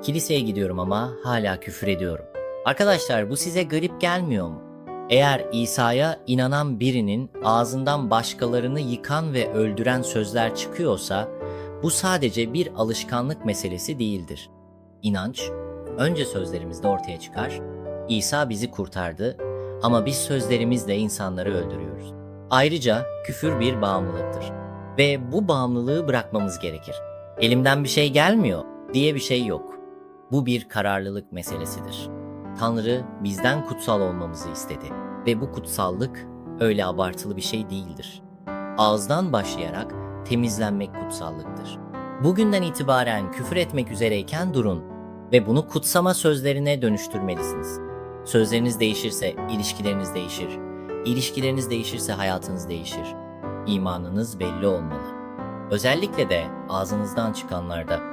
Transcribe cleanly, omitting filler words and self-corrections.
Kiliseye gidiyorum ama hala küfür ediyorum. Arkadaşlar bu size garip gelmiyor mu? Eğer İsa'ya inanan birinin ağzından başkalarını yıkan ve öldüren sözler çıkıyorsa bu sadece bir alışkanlık meselesi değildir. İnanç önce sözlerimizde ortaya çıkar. İsa bizi kurtardı ama biz sözlerimizle insanları öldürüyoruz. Ayrıca küfür bir bağımlılıktır ve bu bağımlılığı bırakmamız gerekir. Elimden bir şey gelmiyor diye bir şey yok. Bu bir kararlılık meselesidir. Tanrı bizden kutsal olmamızı istedi ve bu kutsallık öyle abartılı bir şey değildir. Ağızdan başlayarak temizlenmek kutsallıktır. Bugünden itibaren küfür etmek üzereyken durun ve bunu kutsama sözlerine dönüştürmelisiniz. Sözleriniz değişirse ilişkileriniz değişir. İlişkileriniz değişirse hayatınız değişir. İmanınız belli olmalı. Özellikle de ağzınızdan çıkanlarda